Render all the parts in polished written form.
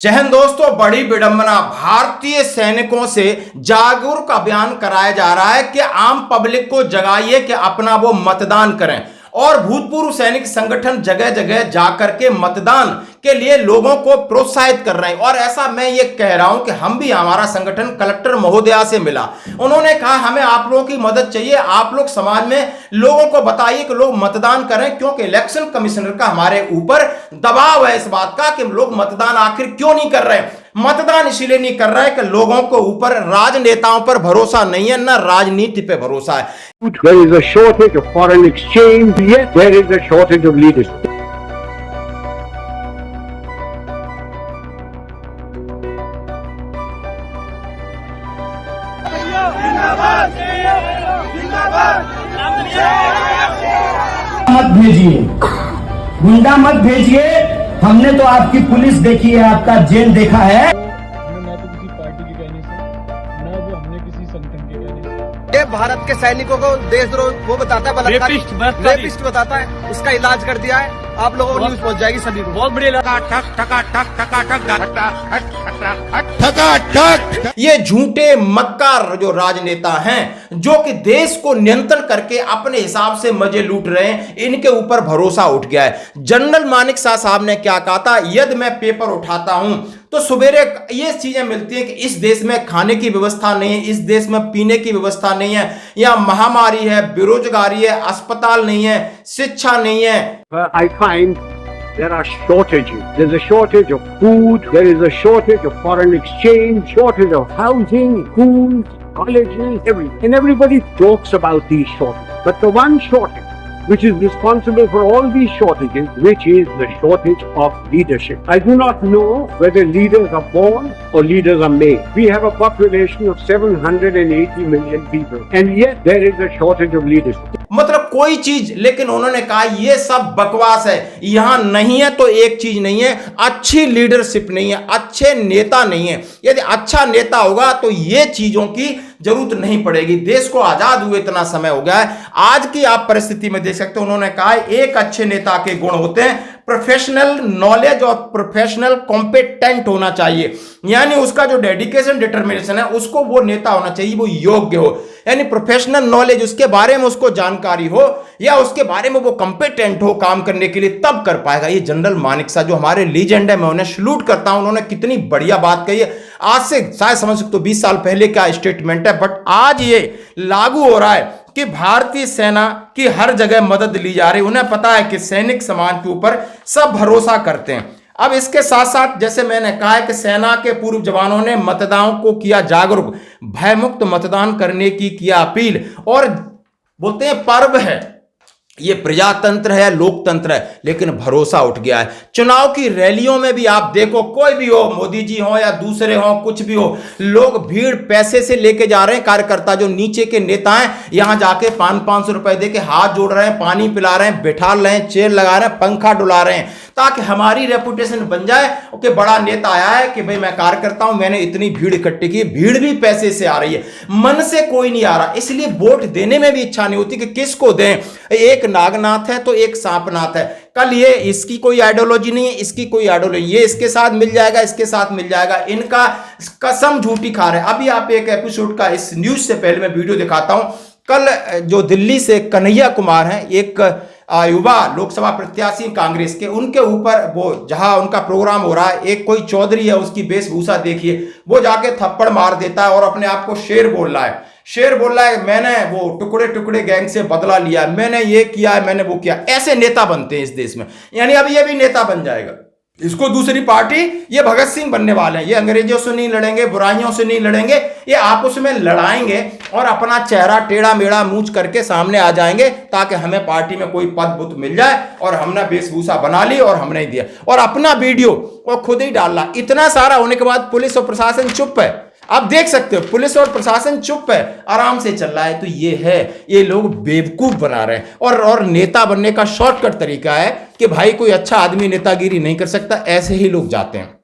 जय हिंद दोस्तों, बड़ी विडंबना। भारतीय सैनिकों से जागरूक अभियान कराया जा रहा है कि आम पब्लिक को जगाइए कि अपना वो मतदान करें। और भूतपूर्व सैनिक संगठन जगह जगह जाकर के मतदान के लिए लोगों को प्रोत्साहित कर रहे हैं। और ऐसा मैं ये कह रहा हूं कि हम भी, हमारा संगठन कलेक्टर महोदया से मिला, उन्होंने कहा हमें आप लोगों की मदद चाहिए, आप लोग समाज में लोगों को बताइए कि लोग मतदान करें, क्योंकि इलेक्शन कमिश्नर का हमारे ऊपर दबाव है इस बात का कि लोग मतदान आखिर क्यों नहीं कर रहे। मतदान इसीलिए नहीं कर रहा है कि लोगों को ऊपर राजनेताओं पर भरोसा नहीं है, ना राजनीति पे भरोसा है। There is a shortage of foreign exchange, yet there is a shortage of leadership. मत भेजिए, गुंडा मत भेजिए। हमने तो आपकी पुलिस देखी है, आपका जेल देखा है। ना तो किसी पार्टी के कहने से, ना वो हमने किसी संगठन के कहने से। ये भारत के सैनिकों को देशद्रोह वो बताता है, रेपिस्ट बताता है, उसका इलाज कर दिया है। आप लोगों को न्यूज पहुंच जाएगी सभी को। बहुत बढ़िया। ये झूठे मक्कार जो राजनेता हैं, जो कि देश को नियंत्रण करके अपने हिसाब से मजे लूट रहे हैं, इनके ऊपर भरोसा उठ गया है। जनरल मानेकशॉ साहब ने क्या कहा था, यदि मैं पेपर उठाता हूं तो सवेरे ये चीजें मिलती हैं कि इस देश में खाने की व्यवस्था नहीं है, इस देश में पीने की व्यवस्था नहीं है, या महामारी है, बेरोजगारी है, अस्पताल नहीं है, शिक्षा नहीं है। I find there are shortages. There's a shortage of food, there is a shortage of foreign exchange, shortage of housing, schools, colleges, everything. And everybody talks about these shortages. But the one shortage which is responsible for all these shortages, which is the shortage of leadership. I do not know whether leaders are born or leaders are made. We have a population of 780 million people, and yet there is a shortage of leadership. मतलब कोई चीज, लेकिन उन्होंने कहा ये सब बकवास है, यहां नहीं है तो एक चीज नहीं है, अच्छी लीडरशिप नहीं है, अच्छे नेता नहीं है। यदि अच्छा नेता होगा तो ये चीजों की जरूरत नहीं पड़ेगी। देश को आजाद हुए इतना समय हो गया है, आज की आप परिस्थिति में देख सकते हो। उन्होंने कहा एक अच्छे नेता के गुण होते हैं प्रोफेशनल नॉलेज और प्रोफेशनल कॉम्पिटेंट होना चाहिए, यानी उसका जो डेडिकेशन डिटर्मिनेशन है, उसको वो नेता होना चाहिए, वो योग्य हो, यानी प्रोफेशनल नॉलेज, उसके बारे में उसको जानकारी हो, या उसके बारे में वो कॉम्पिटेंट हो काम करने के लिए, तब कर पाएगा। ये जनरल मानेकशॉ जो हमारे लीजेंड है, मैं उन्हें सल्यूट करता हूं, उन्होंने कितनी बढ़िया बात कही है। आज से शायद समझ सकते हो 20 साल पहले का स्टेटमेंट है, बट आज ये लागू हो रहा है कि भारतीय सेना की हर जगह मदद ली जा रही है। उन्हें पता है कि सैनिक समाज के ऊपर सब भरोसा करते हैं। अब इसके साथ साथ, जैसे मैंने कहा है कि सेना के पूर्व जवानों ने मतदाताओं को किया जागरूक, भयमुक्त मतदान करने की किया अपील, और बोलते हैं पर्व है, ये प्रजातंत्र है, लोकतंत्र है, लेकिन भरोसा उठ गया है। चुनाव की रैलियों में भी आप देखो, कोई भी हो, मोदी जी हो या दूसरे हो, कुछ भी हो, लोग भीड़ पैसे से लेके जा रहे हैं। कार्यकर्ता जो नीचे के नेता हैं, यहां जाके 500-500 रुपए देके हाथ जोड़ रहे हैं, पानी पिला रहे हैं, बैठा रहे हैं, चेयर लगा रहे हैं, पंखा डुला रहे हैं, ताकि हमारी रेपुटेशन बन जाए कि बड़ा नेता आया है, कि भाई मैं कार्यकर्ता हूं, मैंने इतनी भीड़ इकट्ठी की। भीड़ भी पैसे से आ रही है, मन से कोई नहीं आ रहा, इसलिए वोट देने में भी इच्छा नहीं होती कि किसको दें। एक नागनाथ है तो एक सांपनाथ है। कल ये इसकी कोई आइडियोलॉजी नहीं है, इसकी कोई आइडियोलॉजी, ये इसके साथ मिल जाएगा, इसके साथ मिल जाएगा, इनका कसम झूठी खा रहे हैं। अभी आप एक एपिसोड का, इस न्यूज से पहले मैं वीडियो दिखाता हूं। कल जो दिल्ली से कन्हैया कुमार हैं, एक युवा लोकसभा प्रत्याशी कांग्रेस के, उनके ऊपर वो जहां उनका प्रोग्राम हो रहा है, एक कोई चौधरी है, उसकी वेशभूषा देखिए, वो जाके थप्पड़ मार देता है और अपने आप को शेर बोल रहा है। शेर बोल रहा है मैंने वो टुकड़े टुकड़े गैंग से बदला लिया, मैंने ये किया है, मैंने वो किया। ऐसे नेता बनते हैं इस देश में, यानी अब ये भी नेता बन जाएगा। इसको दूसरी पार्टी, ये भगत सिंह बनने वाले हैं। ये अंग्रेजों से नहीं लड़ेंगे, बुराइयों से नहीं लड़ेंगे, ये आपस में लड़ाएंगे और अपना चेहरा टेढ़ा मेढ़ा मूंछ करके सामने आ जाएंगे, ताकि हमें पार्टी में कोई पद बुत मिल जाए, और हमने वेशभूषा बना ली और हमने दिया, और अपना वीडियो वो खुद ही डालना। इतना सारा होने के बाद पुलिस और प्रशासन चुप है। आप देख सकते हो पुलिस और प्रशासन चुप है, आराम से चल रहा है। तो ये है, ये लोग बेवकूफ बना रहे हैं। और नेता बनने का शॉर्टकट तरीका है कि भाई कोई अच्छा आदमी नेतागिरी नहीं कर सकता, ऐसे ही लोग जाते हैं।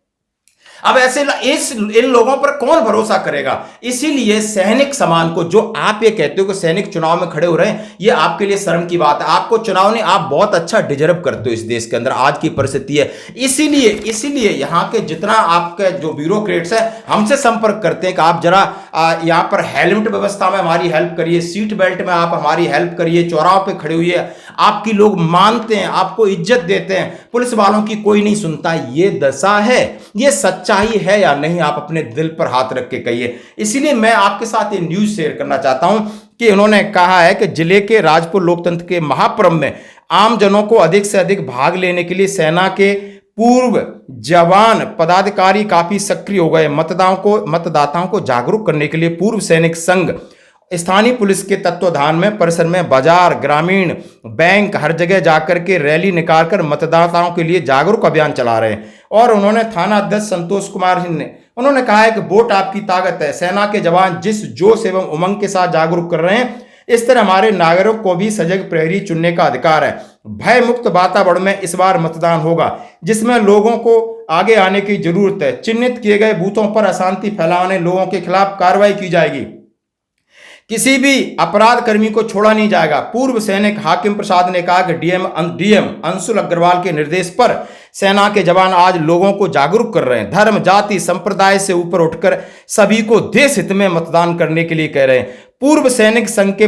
अब ऐसे इन लोगों पर कौन भरोसा करेगा? इसीलिए सैनिक समान को, जो आप ये कहते हो कि सैनिक चुनाव में खड़े हो रहे हैं, ये आपके लिए शर्म की बात है। आपको चुनाव नहीं, आप बहुत अच्छा डिजर्व करते हो इस देश के अंदर, आज की परिस्थिति है। इसीलिए यहाँ के जितना आपके जो ब्यूरोक्रेट्स है हमसे संपर्क करते हैं कि आप जरा यहाँ पर हेलमेट व्यवस्था में हमारी हेल्प करिए, सीट बेल्ट में आप हमारी हेल्प करिए, चौराहों पे खड़े हुए आपकी लोग मानते हैं, आपको इज्जत देते हैं, पुलिस वालों की कोई नहीं सुनता। ये दशा है, ये सच्चाई है या नहीं? आप अपने दिल पर हाथ रख के कहिए। इसीलिए मैं आपके साथ ये न्यूज शेयर करना चाहता हूं कि उन्होंने कहा है कि जिले के राजपुर लोकतंत्र के महापर्व में आम जनों को अधिक से अधिक भाग लेने के लिए सेना के पूर्व जवान पदाधिकारी काफी सक्रिय हो गए। मतदाताओं को जागरूक करने के लिए पूर्व सैनिक संघ स्थानीय पुलिस के तत्वाधान में परिसर में बाजार, ग्रामीण, बैंक, हर जगह जाकर के रैली निकालकर मतदाताओं के लिए जागरूक अभियान चला रहे हैं। और उन्होंने थाना अध्यक्ष संतोष कुमार सिंह ने उन्होंने कहा है कि वोट आपकी ताकत है। सेना के जवान जिस जोश एवं उमंग के साथ जागरूक कर रहे हैं, इस तरह हमारे नागरिकों को भी सजग प्रहरी चुनने का अधिकार है। भय मुक्त वातावरण में इस बार मतदान होगा, जिसमें लोगों को आगे आने की जरूरत है। चिन्हित किए गए बूथों पर अशांति फैलाने लोगों के खिलाफ कार्रवाई की जाएगी। किसी भी अपराध कर्मी को छोड़ा नहीं जाएगा। पूर्व सैनिक हाकिम प्रसाद ने कहा कि डीएम अंशुल अग्रवाल के निर्देश पर सेना के जवान आज लोगों को जागरूक कर रहे हैं। धर्म, जाति, संप्रदाय से ऊपर उठकर सभी को देश हित में मतदान करने के लिए कह रहे हैं। पूर्व सैनिक संघ के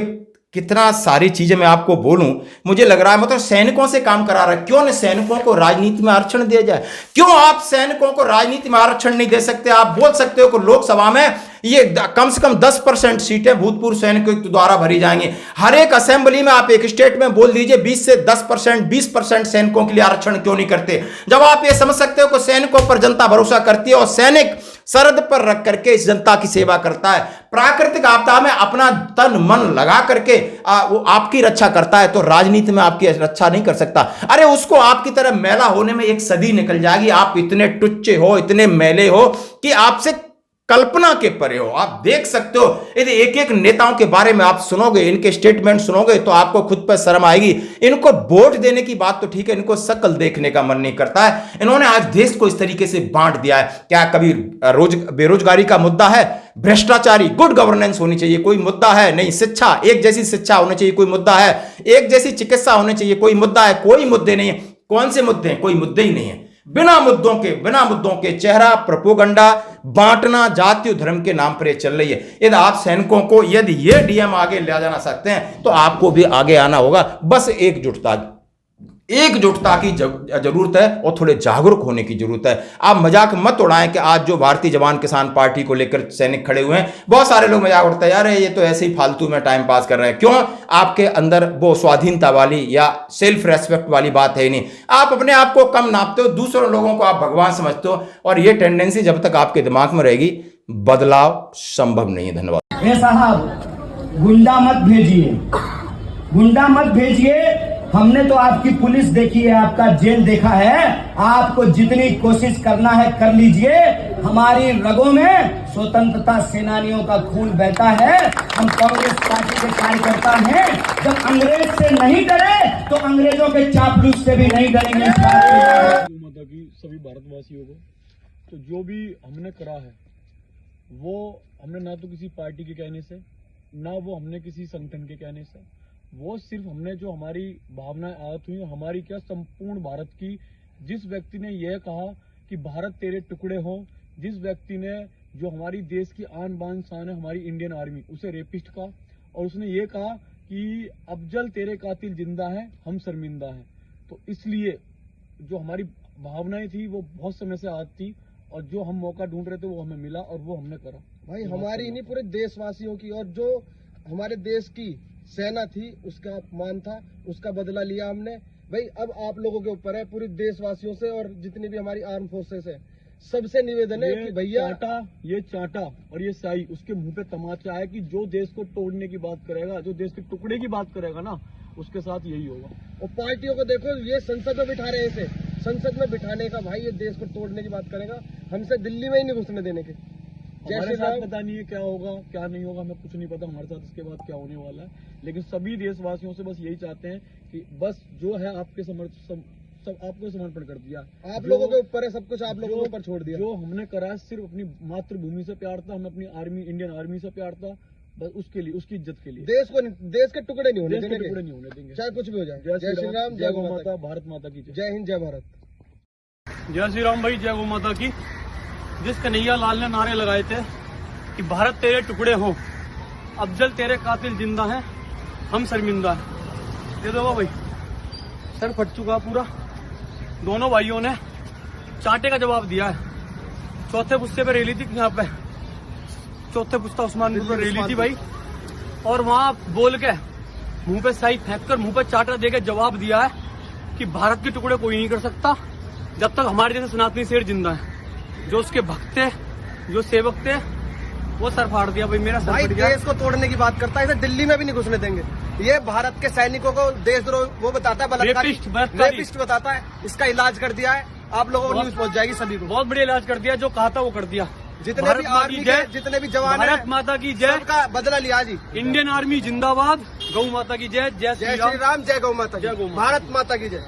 कितना सारी चीजें मैं आपको बोलूं, मुझे लग रहा है मतलब सैनिकों से काम करा रहा है। क्यों न सैनिकों को राजनीति में आरक्षण दिया जाए? क्यों आप सैनिकों को राजनीति में आरक्षण नहीं दे सकते? आप बोल सकते हो कि लोकसभा में ये कम से कम 10% सीटें भूतपूर्व सैनिकों द्वारा भरी जाएंगी। हर एक असेंबली में आप एक स्टेट में बोल दीजिए 20 से 10%, 20% सैनिकों के लिए आरक्षण क्यों नहीं करते? जब आप ये समझ सकते हो कि सैनिकों पर जनता भरोसा करती है और सैनिक सरहद पर रख करके इस जनता की सेवा करता है, प्राकृतिक आपदा में अपना तन मन लगा करके वो आपकी रक्षा करता है, तो राजनीति में आपकी रक्षा नहीं कर सकता। अरे उसको आपकी तरह मैला होने में एक सदी निकल जाएगी। आप इतने टुच्चे हो, इतने मैले हो कि आपसे कल्पना के परे हो। आप देख सकते हो, यदि एक एक नेताओं के बारे में आप सुनोगे, इनके स्टेटमेंट सुनोगे, तो आपको खुद पर शर्म आएगी। इनको वोट देने की बात तो ठीक है, इनको शक्ल देखने का मन नहीं करता है। इन्होंने आज देश को इस तरीके से बांट दिया है। क्या कभी बेरोजगारी का मुद्दा है? भ्रष्टाचारी, गुड गवर्नेंस होनी चाहिए, कोई मुद्दा है? नहीं। शिक्षा, एक जैसी शिक्षा होनी चाहिए, कोई मुद्दा है? एक जैसी चिकित्सा होनी चाहिए, कोई मुद्दा है? कोई मुद्दे नहीं है। कौन से मुद्दे हैं? कोई मुद्दे ही नहीं है। बिना मुद्दों के चेहरा प्रोपोगंडा बांटना जाति और धर्म के नाम पर चल रही है। यदि आप सैनिकों को, यदि ये डीएम आगे ले जाना सकते हैं, तो आपको भी आगे आना होगा। बस एकजुटता की जरूरत है और थोड़े जागरूक होने की जरूरत है। आप मजाक मत उड़ाएं कि आज जो भारतीय जवान किसान पार्टी को लेकर सैनिक खड़े हुए हैं, बहुत सारे लोग मजाक उड़ते हैं, यार ये तो ऐसे ही फालतू में टाइम पास कर रहे हैं। क्यों? आपके अंदर वो स्वाधीनता वाली या सेल्फ रेस्पेक्ट वाली बात है ही नहीं। आप अपने आप को कम नापते हो, दूसरे लोगों को आप भगवान समझते हो, और ये टेंडेंसी जब तक आपके दिमाग में रहेगी, बदलाव संभव नहीं है। धन्यवाद। ए साहब, गुंडा मत भेजिए, गुंडा मत भेजिए। हमने तो आपकी पुलिस देखी है, आपका जेल देखा है। आपको जितनी कोशिश करना है कर लीजिए। हमारी रगों में स्वतंत्रता सेनानियों का खून बहता है। हम कांग्रेस पार्टी के कार्यकर्ता हैं। जब अंग्रेज से नहीं डरे तो अंग्रेजों के चापलूस से भी नहीं डरेंगे। माता की सभी भारतवासियों को, तो जो भी हमने करा है वो हमने ना तो किसी पार्टी के कहने से, ना वो हमने किसी संगठन के कहने से, वो सिर्फ हमने जो हमारी भावनाएं आहत हुई, हमारी क्या संपूर्ण भारत की, जिस व्यक्ति ने यह कहा कि भारत तेरे टुकड़े हो, जिस व्यक्ति ने जो हमारी देश की आन बान शान है हमारी इंडियन आर्मी, उसे रेपिस्ट कहा, और उसने ये कहा कि अफजल तेरे कातिल जिंदा है, हम शर्मिंदा हैं। तो इसलिए जो हमारी भावनाएं थी वो बहुत समय से आहत थी, और जो हम मौका ढूंढ रहे थे वो हमें मिला और वो हमने करा। भाई हमारी नहीं, पूरे देशवासियों की, और जो हमारे देश की सेना थी उसका अपमान था, उसका बदला लिया हमने। भाई अब आप लोगों के ऊपर है, पूरे देशवासियों से और जितनी भी हमारी आर्म फोर्सेस है, सबसे निवेदन है कि भैया ये चाटा और ये साई उसके मुंह पे तमाचा है कि जो देश को तोड़ने की बात करेगा, जो देश के टुकड़े की बात करेगा ना, उसके साथ यही होगा। और पार्टियों को देखो, ये संसद में बिठा रहे हैं, इसे संसद में बिठाने का, भाई ये देश को तोड़ने की बात करेगा, हमसे दिल्ली में ही नहीं घुसने देने के। हमारे साथ पता नहीं है क्या होगा क्या नहीं होगा, हमें कुछ नहीं पता हमारे साथ इसके बाद क्या होने वाला है। लेकिन सभी देशवासियों से बस यही चाहते हैं कि बस जो है आपके सब आपको समर्पण कर दिया। आप लोगों के ऊपर है, सब कुछ आप लोगों के ऊपर छोड़ दिया। जो हमने करा है सिर्फ अपनी मातृभूमि से प्यार था, हमें अपनी आर्मी, इंडियन आर्मी से प्यार था, बस उसके लिए, उसकी इज्जत के लिए। देश के टुकड़े नहीं होने देश के देंगे, टुकड़े नहीं होने देंगे, चाहे कुछ भी हो जाए। जय श्री राम, जय गौ माता, भारत माता की जय। जय हिंद, जय भारत। जय श्री राम भाई, जय गौ माता की। जिस कन्हैया लाल ने नारे लगाए थे कि भारत तेरे टुकड़े हो, अफजल तेरे कातिल जिंदा हैं, हम शर्मिंदा हैं। दे दो भाई, सर फट चुका पूरा। दोनों भाइयों ने चांटे का जवाब दिया है। चौथे पुस्ते पे रैली थी यहाँ पे, चौथे पुस्ता उस्मानपुर पे रैली थी भाई, और वहां बोल के मुंह पे साई फेंक कर, मुंह पे चाटा देके जवाब दिया है कि भारत के टुकड़े कोई नहीं कर सकता जब तक हमारे जैसे सनातनी शेर जिंदा है। जो उसके भक्त थे, जो सेवक थे, वो सर फाड़ दिया भाई, मेरा सर भाई फट गया। देश को तोड़ने की बात करता है, इसे दिल्ली में भी नहीं घुसने देंगे। ये भारत के सैनिकों को देशद्रोह वो बताता है, बलात्कारी, रेपिस्ट रेपिस्ट बताता है। इसका इलाज कर दिया है, आप लोगों को न्यूज पहुंच जाएगी सभी को। बहुत बढ़िया इलाज कर दिया, जो कहा था वो कर दिया। जितने भारत भी माता आर्मी की के जय, जितने भी जवान हैं, भारत माता की जय, सबका बदला लिया जी। इंडियन आर्मी जिंदाबाद, गौ माता की जय, जय जय श्री राम, जय गौ माता की, जय गौ माता की। भारत माता की जय।